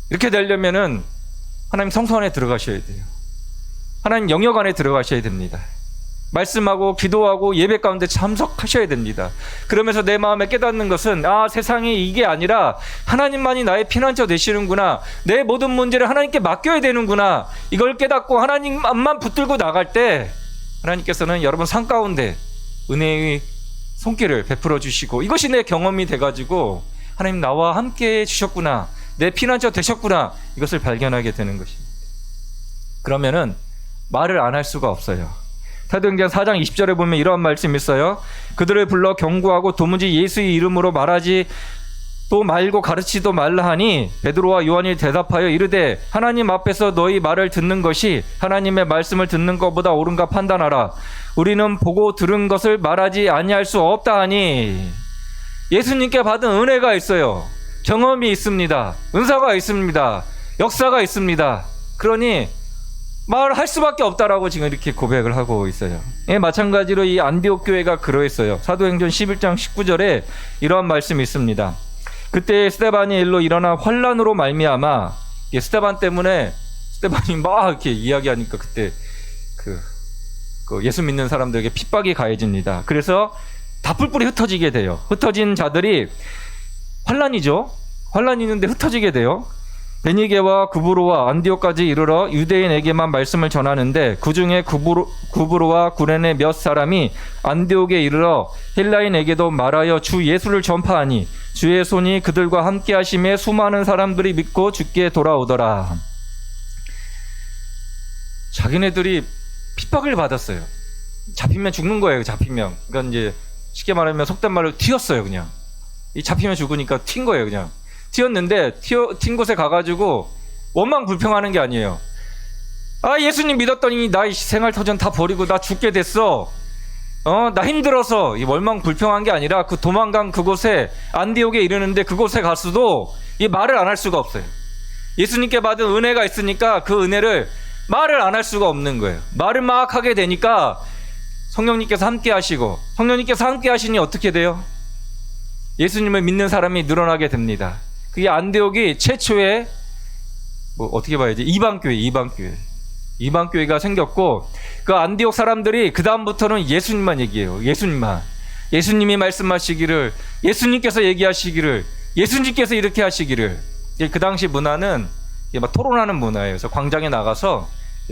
이렇게 되려면은 하나님 성소 안에 들어가셔야 돼요. 하나님 영역 안에 들어가셔야 됩니다. 말씀하고 기도하고 예배 가운데 참석하셔야 됩니다. 그러면서 내 마음에 깨닫는 것은 세상이 이게 아니라 하나님만이 나의 피난처 되시는구나. 내 모든 문제를 하나님께 맡겨야 되는구나. 이걸 깨닫고 하나님만 붙들고 나갈 때 하나님께서는 여러분 삶 가운데 은혜의 손길을 베풀어 주시고 이것이 내 경험이 돼가지고 하나님 나와 함께 해주셨구나. 내 피난처 되셨구나. 이것을 발견하게 되는 것입니다. 그러면은 말을 안 할 수가 없어요. 사도행전 4장 20절에 보면 이러한 말씀이 있어요. 그들을 불러 경고하고 도무지 예수의 이름으로 말하지 또 말고 가르치도 말라 하니 베드로와 요한이 대답하여 이르되 하나님 앞에서 너희 말을 듣는 것이 하나님의 말씀을 듣는 것보다 옳은가 판단하라. 우리는 보고 들은 것을 말하지 아니할 수 없다 하니 예수님께 받은 은혜가 있어요. 경험이 있습니다. 은사가 있습니다. 역사가 있습니다. 그러니 말할 수밖에 없다라고 지금 이렇게 고백을 하고 있어요. 예, 마찬가지로 이 안디옥 교회가 그러했어요. 사도행전 11장 19절에 이러한 말씀이 있습니다. 그때 스데반이 일로 일어나 환란으로 말미암아, 스데반 때문에 스데반이 막 이렇게 이야기하니까 그때 그 예수 믿는 사람들에게 핍박이 가해집니다. 그래서 다 뿔뿔이 흩어지게 돼요. 흩어진 자들이 환란이죠. 환란이 있는데 흩어지게 돼요. 베니게와 구브로와 안디옥까지 이르러 유대인에게만 말씀을 전하는데 그 중에 구브로와 구레네 몇 사람이 안디옥에 이르러 헬라인에게도 말하여 주 예수를 전파하니 주의 손이 그들과 함께 하심에 수많은 사람들이 믿고 주께 돌아오더라. 자기네들이 핍박을 받았어요. 잡히면 죽는 거예요. 잡히면. 그러니까 이제 쉽게 말하면 속된 말로 튀었어요. 그냥 이 잡히면 죽으니까 튄 거예요. 그냥 튀었는데 튄 곳에 가가지고 원망 불평하는 게 아니에요. 아, 예수님 믿었더니 나 생활터전 다 버리고 나 죽게 됐어. 나 힘들어서 이 원망 불평한 게 아니라 그 도망간 그곳에 안디옥에 이르는데 그곳에 갔어도 이 말을 안 할 수가 없어요. 예수님께 받은 은혜가 있으니까 그 은혜를 말을 안 할 수가 없는 거예요. 말을 막 하게 되니까 성령님께서 함께 하시고, 성령님께서 함께 하시니 어떻게 돼요? 예수님을 믿는 사람이 늘어나게 됩니다. 그게 안디옥이 최초의 어떻게 봐야지? 이방교회가 생겼고, 그 안디옥 사람들이 그 다음부터는 예수님만 얘기해요. 예수님만. 예수님이 말씀하시기를, 예수님께서 얘기하시기를, 예수님께서 이렇게 하시기를. 그 당시 문화는 막 토론하는 문화예요. 그래서 광장에 나가서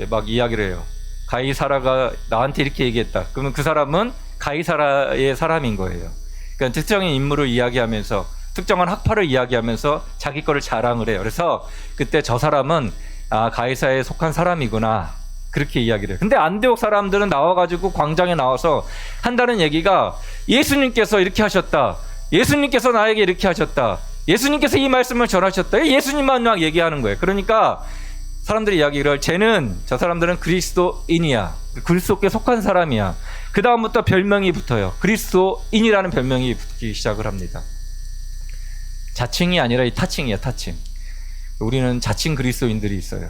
막 이야기를 해요. 가이사라가 나한테 이렇게 얘기했다. 그러면 그 사람은 가이사라의 사람인 거예요. 그러니까 특정인 인물을 이야기하면서, 특정한 학파를 이야기하면서 자기 거를 자랑을 해요. 그래서 그때 저 사람은 가이사에 속한 사람이구나, 그렇게 이야기를 해요. 근데 안디옥 사람들은 나와가지고 광장에 나와서 한다는 얘기가 예수님께서 이렇게 하셨다, 예수님께서 나에게 이렇게 하셨다, 예수님께서 이 말씀을 전하셨다, 예수님만 막 얘기하는 거예요. 그러니까 사람들이 이야기를, 저 사람들은 그리스도인이야, 그리스도께 속한 사람이야. 그 다음부터 별명이 붙어요. 그리스도인이라는 별명이 붙기 시작을 합니다. 자칭이 아니라 이 타칭이에요. 타칭. 우리는 자칭 그리스도인들이 있어요.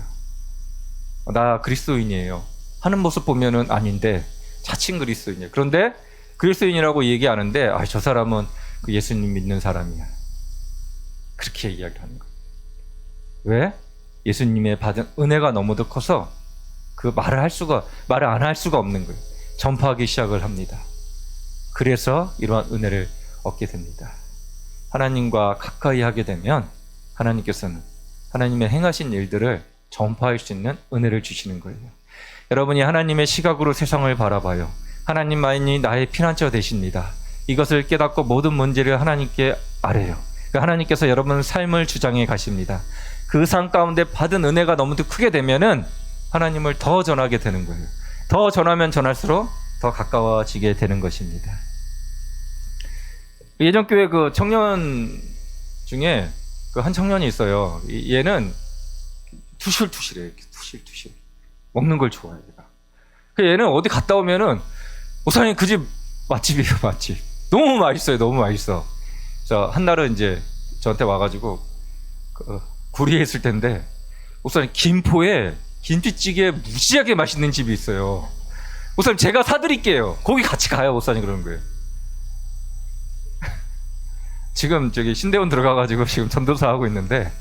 나 그리스도인이에요 하는 모습 보면은 아닌데 자칭 그리스도인이에요. 그런데 그리스도인이라고 얘기하는데 저 사람은 그 예수님 믿는 사람이야, 그렇게 이야기하는 거예요. 왜? 예수님의 받은 은혜가 너무도 커서 그 말을 안 할 수가 없는 거예요. 전파하기 시작을 합니다. 그래서 이러한 은혜를 얻게 됩니다. 하나님과 가까이 하게 되면 하나님께서는 하나님의 행하신 일들을 전파할 수 있는 은혜를 주시는 거예요. 여러분이 하나님의 시각으로 세상을 바라봐요. 하나님만이 나의 피난처 되십니다. 이것을 깨닫고 모든 문제를 하나님께 아뢰요. 하나님께서 여러분 삶을 주장해 가십니다. 그 삶 가운데 받은 은혜가 너무도 크게 되면은 하나님을 더 전하게 되는 거예요. 더 전하면 전할수록 더 가까워지게 되는 것입니다. 예전 교회 그 청년 중에 그 한 청년이 있어요. 얘는 투실투실해. 투실투실. 먹는 걸 좋아해. 얘는 어디 갔다 오면은 목사님 그 집 맛집이에요. 맛집. 너무 맛있어요. 너무 맛있어. 한날은 이제 저한테 와가지고 구리에 있을 텐데, 목사님 김포에 김치찌개 무지하게 맛있는 집이 있어요. 목사님 제가 사드릴게요. 거기 같이 가요. 목사님 그러는 거예요. 지금 신대원 들어가가지고 지금 전도사 하고 있는데,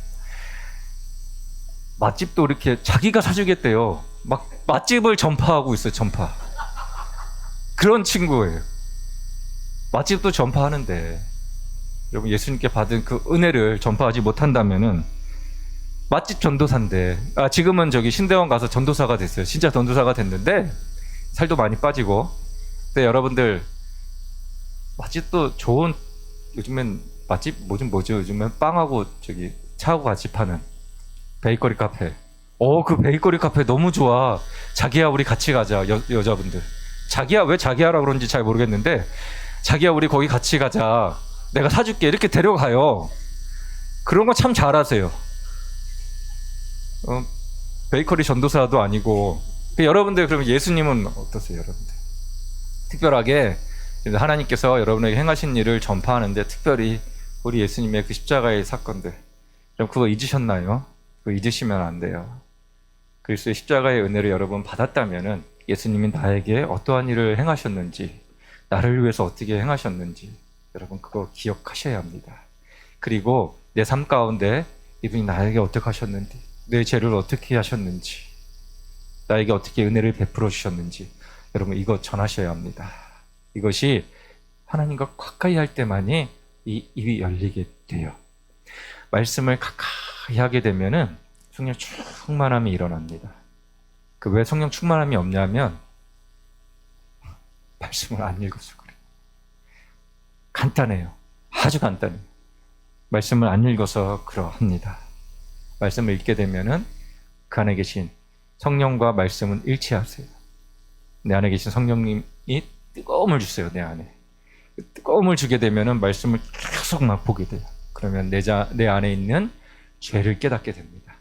맛집도 이렇게 자기가 사주겠대요. 막 맛집을 전파하고 있어요. 전파. 그런 친구예요. 맛집도 전파하는데 여러분 예수님께 받은 그 은혜를 전파하지 못한다면은 맛집 전도사인데, 지금은 신대원 가서 전도사가 됐어요. 진짜 전도사가 됐는데 살도 많이 빠지고. 근데 여러분들 맛집도 좋은, 요즘엔 맛집 뭐죠? 요즘엔 빵하고 차하고 같이 파는 베이커리 카페. 그 베이커리 카페 너무 좋아. 자기야 우리 같이 가자. 여자분들. 자기야, 왜 자기야라고 그런지 잘 모르겠는데, 자기야 우리 거기 같이 가자, 내가 사줄게, 이렇게 데려가요. 그런 거 참 잘하세요. 베이커리 전도사도 아니고. 여러분들 그러면 예수님은 어떠세요? 여러분들 특별하게 하나님께서 여러분에게 행하신 일을 전파하는데 특별히 우리 예수님의 그 십자가의 사건들, 그럼 그거 잊으셨나요? 그거 잊으시면 안 돼요. 그리스도의 십자가의 은혜를 여러분 받았다면은 예수님이 나에게 어떠한 일을 행하셨는지, 나를 위해서 어떻게 행하셨는지 여러분 그거 기억하셔야 합니다. 그리고 내 삶 가운데 이분이 나에게 어떻게 하셨는지, 내 죄를 어떻게 하셨는지, 나에게 어떻게 은혜를 베풀어 주셨는지 여러분 이거 전하셔야 합니다. 이것이 하나님과 가까이 할 때만이 이 입이 열리게 돼요. 말씀을 가까이 하게 되면은 성령 충만함이 일어납니다. 그 왜 성령 충만함이 없냐면 말씀을 안 읽어서 그래요. 간단해요. 아주 간단해요. 말씀을 안 읽어서 그러합니다. 말씀을 읽게 되면은 그 안에 계신 성령과 말씀은 일치하세요. 내 안에 계신 성령님이 뜨거움을 주세요. 내 안에 뜨거움을 주게 되면은 말씀을 계속 막 보게 돼요. 그러면 내 안에 있는 죄를 깨닫게 됩니다.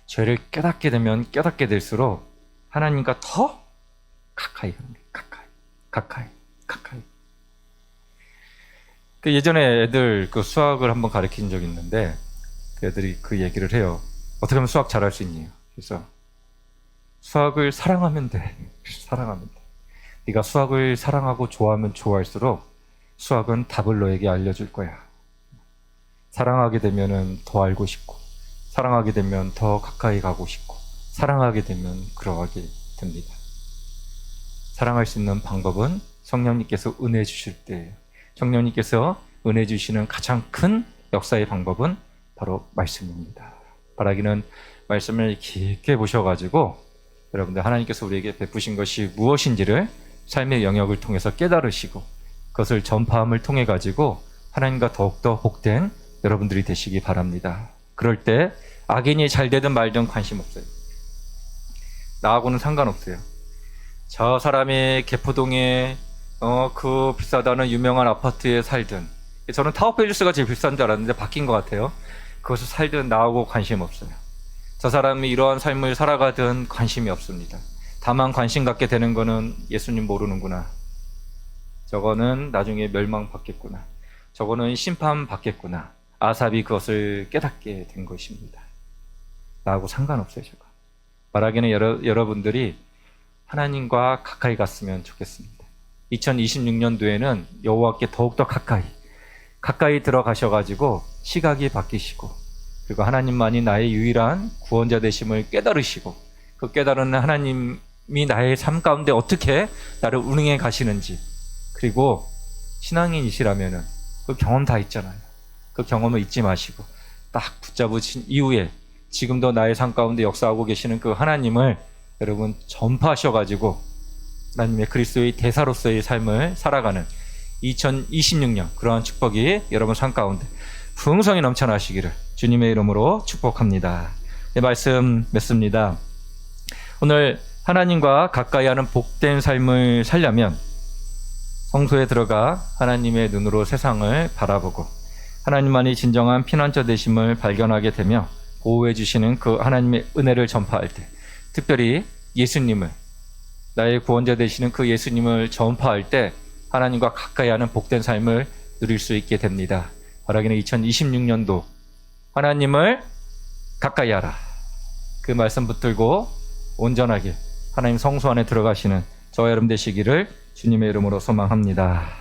죄를 깨닫게 되면 깨닫게 될수록 하나님과 더 가까이 갑니다. 가까이. 그 예전에 애들 그 수학을 한번 가르친 적이 있는데 그 애들이 그 얘기를 해요. 어떻게 하면 수학 잘할 수 있니? 그래서 수학을 사랑하면 돼. 사랑하면 돼. 네가 수학을 사랑하고 좋아하면 좋아할수록 수학은 답을 너에게 알려줄 거야. 사랑하게 되면은 더 알고 싶고, 사랑하게 되면 더 가까이 가고 싶고, 사랑하게 되면 그러하게 됩니다. 사랑할 수 있는 방법은 성령님께서 은혜 주실 때예요. 성령님께서 은혜 주시는 가장 큰 역사의 방법은 바로 말씀입니다. 바라기는 말씀을 깊게 보셔가지고 여러분들 하나님께서 우리에게 베푸신 것이 무엇인지를 삶의 영역을 통해서 깨달으시고 그것을 전파함을 통해 가지고 하나님과 더욱더 복된 여러분들이 되시기 바랍니다. 그럴 때 악인이 잘 되든 말든 관심 없어요. 나하고는 상관없어요. 저 사람이 개포동에 그 비싸다는 유명한 아파트에 살든, 저는 타워팰리스가 제일 비싼 줄 알았는데 바뀐 것 같아요. 그것을 살든 나하고 관심 없어요. 저 사람이 이러한 삶을 살아가든 관심이 없습니다. 다만 관심 갖게 되는 거는 예수님 모르는구나. 저거는 나중에 멸망받겠구나. 저거는 심판받겠구나. 아삽이 그것을 깨닫게 된 것입니다. 나하고 상관없어요. 저거. 말하기는 여러분들이 하나님과 가까이 갔으면 좋겠습니다. 2026년도에는 여호와께 더욱더 가까이 들어가셔가지고 시각이 바뀌시고 그리고 하나님만이 나의 유일한 구원자 되심을 깨달으시고 그 깨달은 하나님이 나의 삶 가운데 어떻게 나를 운행해 가시는지 그리고 신앙인이시라면은 그 경험 다 있잖아요. 그 경험을 잊지 마시고 딱 붙잡으신 이후에 지금도 나의 삶 가운데 역사하고 계시는 그 하나님을 여러분 전파하셔가지고 하나님의 그리스도의 대사로서의 삶을 살아가는 2026년 그러한 축복이 여러분 삶 가운데 풍성히 넘쳐나시기를 주님의 이름으로 축복합니다. 네, 말씀 맺습니다. 오늘 하나님과 가까이 하는 복된 삶을 살려면 성소에 들어가 하나님의 눈으로 세상을 바라보고 하나님만이 진정한 피난처 되심을 발견하게 되며 보호해 주시는 그 하나님의 은혜를 전파할 때 특별히 예수님을 나의 구원자 되시는 그 예수님을 전파할 때 하나님과 가까이 하는 복된 삶을 누릴 수 있게 됩니다. 바라기는 2026년도 하나님을 가까이 하라. 그 말씀 붙들고 온전하게 하나님 성소 안에 들어가시는 저와 여러분 되시기를 주님의 이름으로 소망합니다.